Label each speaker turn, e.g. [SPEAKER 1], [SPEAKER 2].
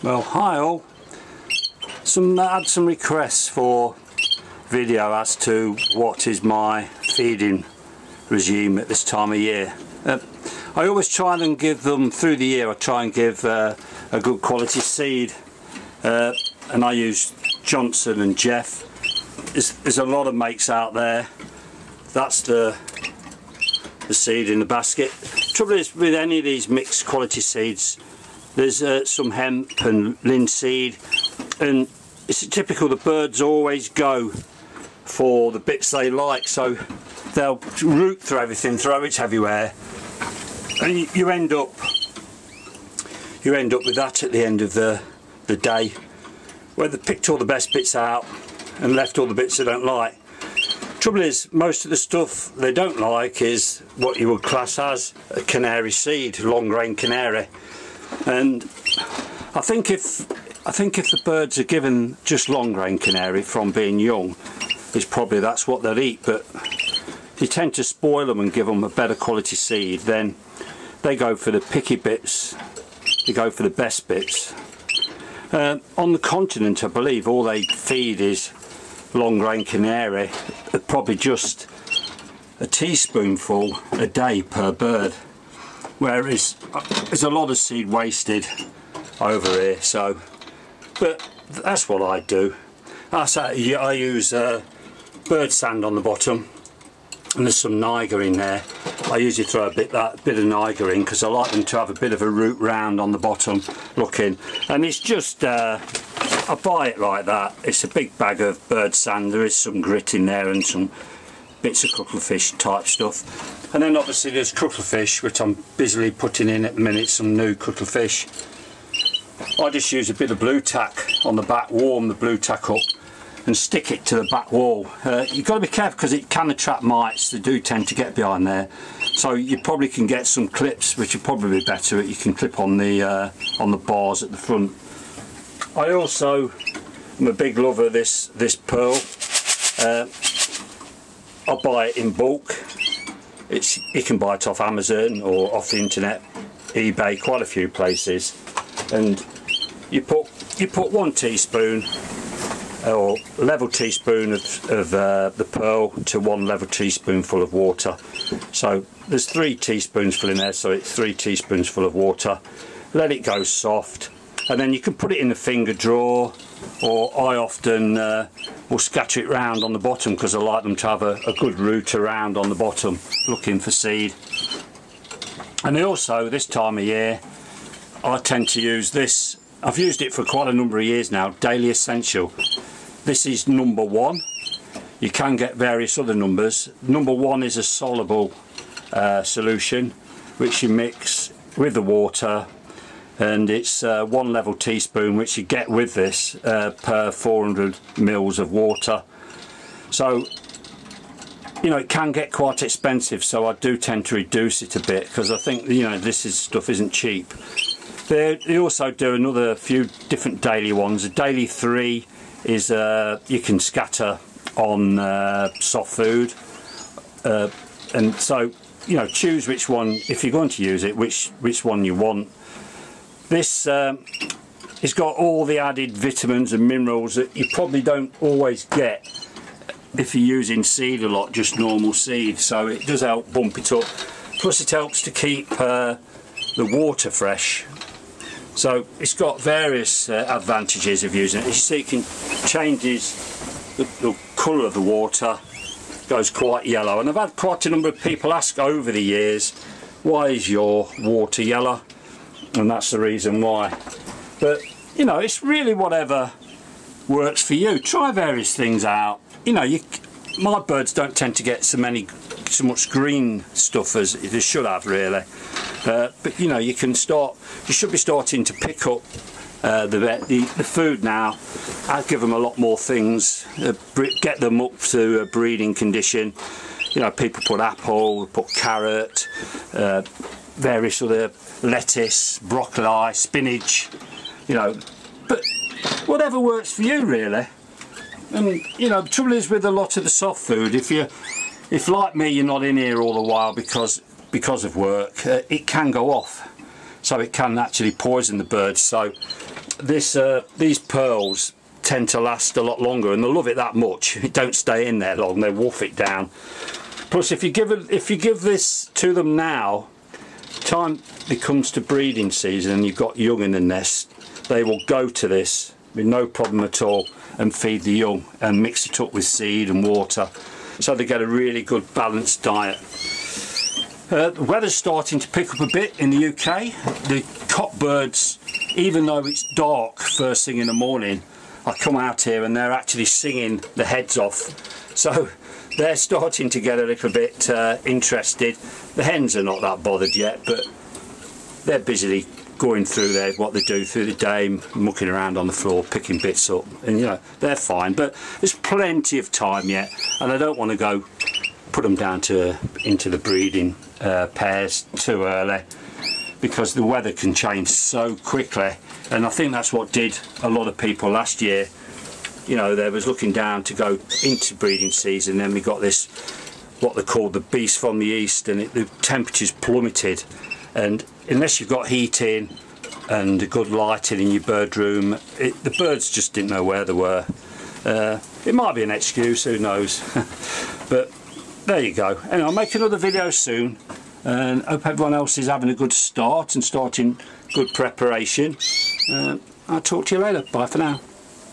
[SPEAKER 1] Well, hi all. I had some requests for video as to what is my feeding regime at this time of year. I always try and give them through the year. I try and give a good quality seed, and I use Johnson and Jeff. There's a lot of makes out there. That's the seed in the basket. Trouble is with any of these mixed quality seeds, there's some hemp and linseed, and it's typical the birds always go for the bits they like, so they'll root through everything, throw it everywhere, and you end up with that at the end of the day, where they picked all the best bits out and left all the bits they don't like. Trouble is, most of the stuff they don't like is what you would class as a canary seed, long grain canary. And I think if the birds are given just long grain canary from being young, that's what they'll eat. But if you tend to spoil them and give them a better quality seed, then they go for the picky bits, they go for the best bits. On the continent, I believe all they feed is long grain canary, probably just a teaspoonful a day per bird, whereas there's a lot of seed wasted over here. So, but that's what I do. I use bird sand on the bottom, and there's some Niger in there. I usually throw a bit of Niger in because I like them to have a bit of a root round on the bottom looking, and it's just I buy it like that. It's a big bag of bird sand. There is some grit in there and some bits of cuttlefish type stuff, and then obviously there's cuttlefish, which I'm busily putting in at the minute, some new cuttlefish. I just use a bit of blue tack on the back, warm the blue tack up and stick it to the back wall. You've got to be careful because it can attract mites. They do tend to get behind there, so you probably can get some clips which are probably better. You can clip on the bars at the front. I also am a big lover of this pearl. I buy it in bulk. You can buy it off Amazon or off the internet, eBay, quite a few places, and you put 1 teaspoon or level teaspoon of the pearl to 1 level teaspoonful of water. So there's 3 teaspoonsful in there, so it's 3 teaspoons full of water. Let it go soft, and then you can put it in the finger drawer, or I often will scatter it round on the bottom because I like them to have a good root around on the bottom looking for seed. And also this time of year I tend to use this. I've used it for quite a number of years now, Daily Essential. This is number 1. You can get various other numbers. Number 1 is a soluble solution which you mix with the water, and it's 1 level teaspoon which you get with this per 400 mils of water. So you know, it can get quite expensive, so I do tend to reduce it a bit because I think, you know, stuff isn't cheap. They also do another few different daily ones. A daily 3 is you can scatter on soft food, and so, you know, choose which one, if you're going to use it, which one you want. This it's got all the added vitamins and minerals that you probably don't always get if you're using seed a lot, just normal seed, so it does help bump it up. Plus it helps to keep the water fresh. So it's got various advantages of using it. As you see, it can changes the colour of the water, goes quite yellow, and I've had quite a number of people ask over the years, why is your water yellow? And that's the reason why. But you know, it's really whatever works for you. Try various things out. You know, my birds don't tend to get so much green stuff as they should have, really. But you know, you should be starting to pick up the food now. I'd give them a lot more things, get them up to a breeding condition. You know, people put apple, put carrot, various other lettuce, broccoli, spinach, you know, but whatever works for you, really. And you know, the trouble is with a lot of the soft food, if like me you're not in here all the while because of work, it can go off, so it can actually poison the birds. So these pearls tend to last a lot longer, and they love it that much. It don't stay in there long, they wolf it down. Plus, if you give this to them now, time it comes to breeding season and you've got young in the nest, they will go to this with no problem at all and feed the young and mix it up with seed and water, so they get a really good balanced diet. The weather's starting to pick up a bit in the UK. The cockbirds, even though it's dark first thing in the morning, I come out here and they're actually singing their heads off. So they're starting to get a little bit interested. The hens are not that bothered yet, but they're busily going through what they do through the day, mucking around on the floor, picking bits up, and you know, they're fine. But there's plenty of time yet, and I don't want to go put them down into the breeding pairs too early, because the weather can change so quickly. And I think that's what did a lot of people last year. You know, they was looking down to go into breeding season, then we got this, what they call the beast from the east, and the temperatures plummeted. And unless you've got heating and a good lighting in your bird room, the birds just didn't know where they were. It might be an excuse, who knows. But there you go. Anyway, I'll make another video soon, and hope everyone else is having a good start and starting good preparation. I'll talk to you later. Bye for now.